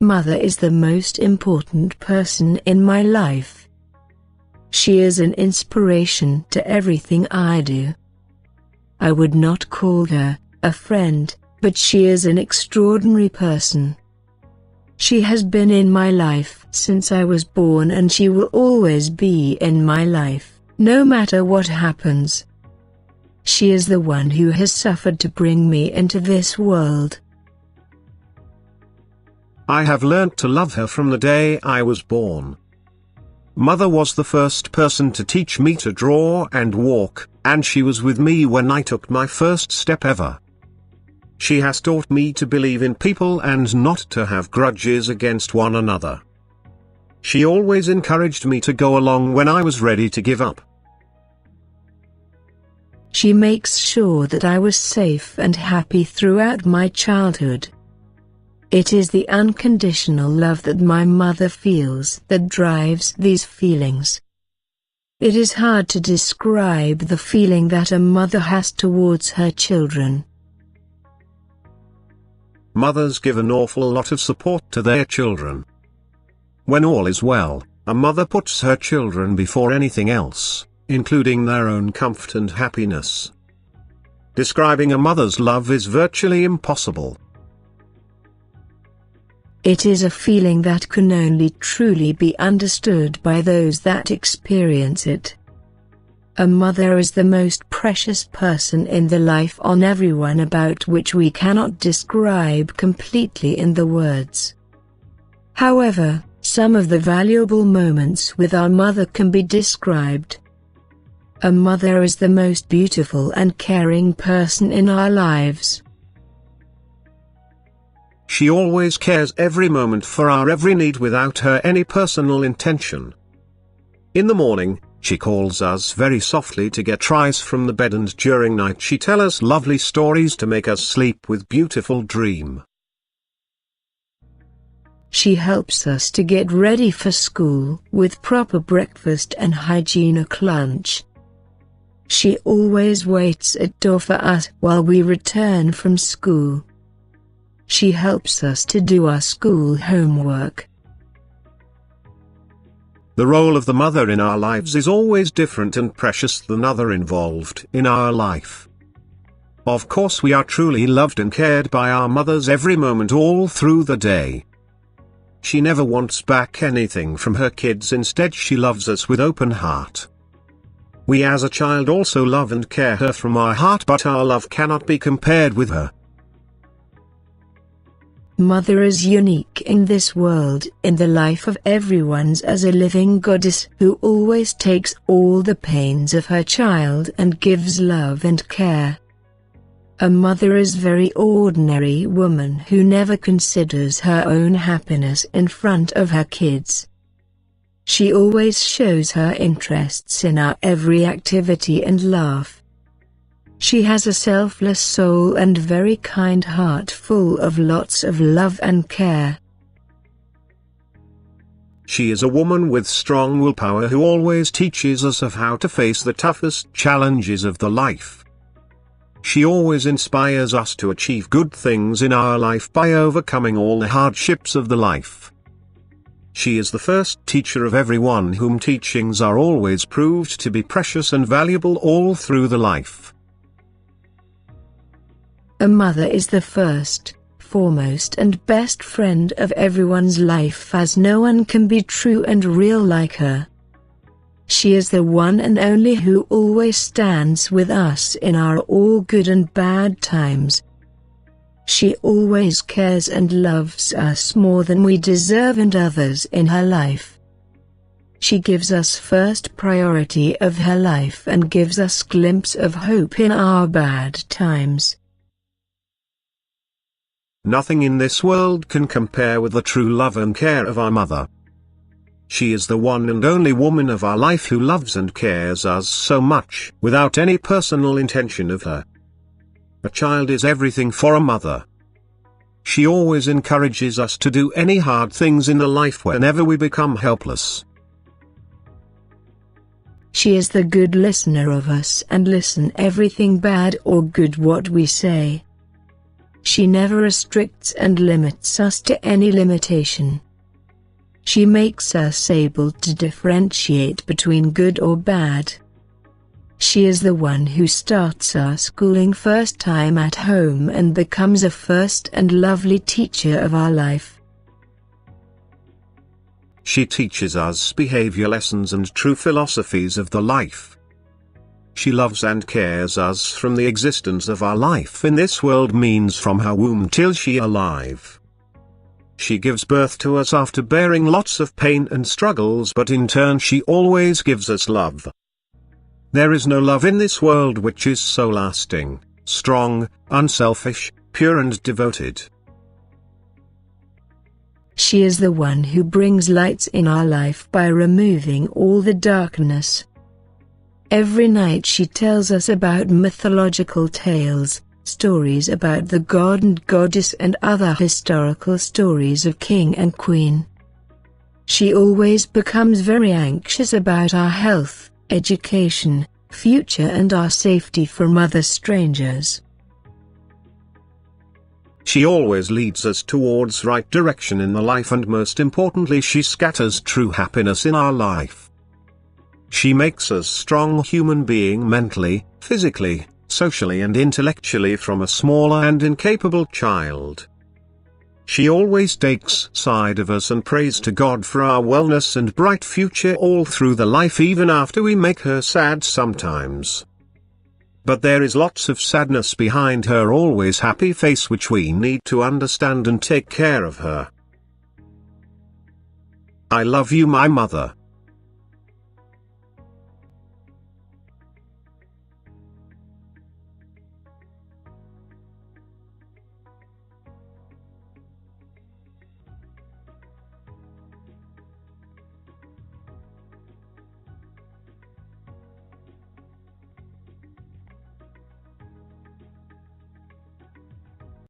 Mother is the most important person in my life. She is an inspiration to everything I do. I would not call her a friend, but she is an extraordinary person. She has been in my life since I was born, and she will always be in my life, no matter what happens. She is the one who has suffered to bring me into this world. I have learnt to love her from the day I was born. Mother was the first person to teach me to draw and walk, and she was with me when I took my first step ever. She has taught me to believe in people and not to have grudges against one another. She always encouraged me to go along when I was ready to give up. She makes sure that I was safe and happy throughout my childhood. It is the unconditional love that my mother feels that drives these feelings. It is hard to describe the feeling that a mother has towards her children. Mothers give an awful lot of support to their children. When all is well, a mother puts her children before anything else, including their own comfort and happiness. Describing a mother's love is virtually impossible. It is a feeling that can only truly be understood by those that experience it. A mother is the most precious person in the life on everyone, about which we cannot describe completely in the words. However, some of the valuable moments with our mother can be described. A mother is the most beautiful and caring person in our lives. She always cares every moment for our every need without her any personal intention. In the morning, she calls us very softly to get rise from the bed, and during night she tells us lovely stories to make us sleep with beautiful dream. She helps us to get ready for school with proper breakfast and hygienic lunch. She always waits at door for us while we return from school. She helps us to do our school homework. The role of the mother in our lives is always different and precious than other involved in our life. Of course, we are truly loved and cared by our mothers every moment all through the day. She never wants back anything from her kids, instead she loves us with open heart. We as a child also love and care her from our heart, but our love cannot be compared with her. Mother is unique in this world, in the life of everyone's, as a living goddess who always takes all the pains of her child and gives love and care. A mother is very ordinary woman who never considers her own happiness in front of her kids. She always shows her interests in our every activity and laugh. She has a selfless soul and very kind heart full of lots of love and care. She is a woman with strong willpower who always teaches us of how to face the toughest challenges of the life. She always inspires us to achieve good things in our life by overcoming all the hardships of the life. She is the first teacher of everyone, whom teachings are always proved to be precious and valuable all through the life. A mother is the first, foremost and best friend of everyone's life, as no one can be true and real like her. She is the one and only who always stands with us in our all good and bad times. She always cares and loves us more than we deserve and others in her life. She gives us first priority of her life and gives us glimpse of hope in our bad times. Nothing in this world can compare with the true love and care of our mother. She is the one and only woman of our life who loves and cares us so much without any personal intention of her. A child is everything for a mother. She always encourages us to do any hard things in the life whenever we become helpless. She is the good listener of us and listen everything bad or good what we say. She never restricts and limits us to any limitation. She makes us able to differentiate between good or bad. She is the one who starts our schooling first time at home and becomes a first and lovely teacher of our life. She teaches us behavior lessons and true philosophies of the life. She loves and cares us from the existence of our life in this world, means from her womb till she alive. She gives birth to us after bearing lots of pain and struggles, but in turn she always gives us love. There is no love in this world which is so lasting, strong, unselfish, pure and devoted. She is the one who brings lights in our life by removing all the darkness. Every night she tells us about mythological tales, stories about the god and goddess and other historical stories of king and queen. She always becomes very anxious about our health, education, future and our safety from other strangers. She always leads us towards right direction in the life, and most importantly she scatters true happiness in our life. She makes us strong human being mentally, physically, socially and intellectually from a smaller and incapable child. She always takes side of us and prays to God for our wellness and bright future all through the life, even after we make her sad sometimes. But there is lots of sadness behind her always happy face, which we need to understand and take care of her. I love you, my mother.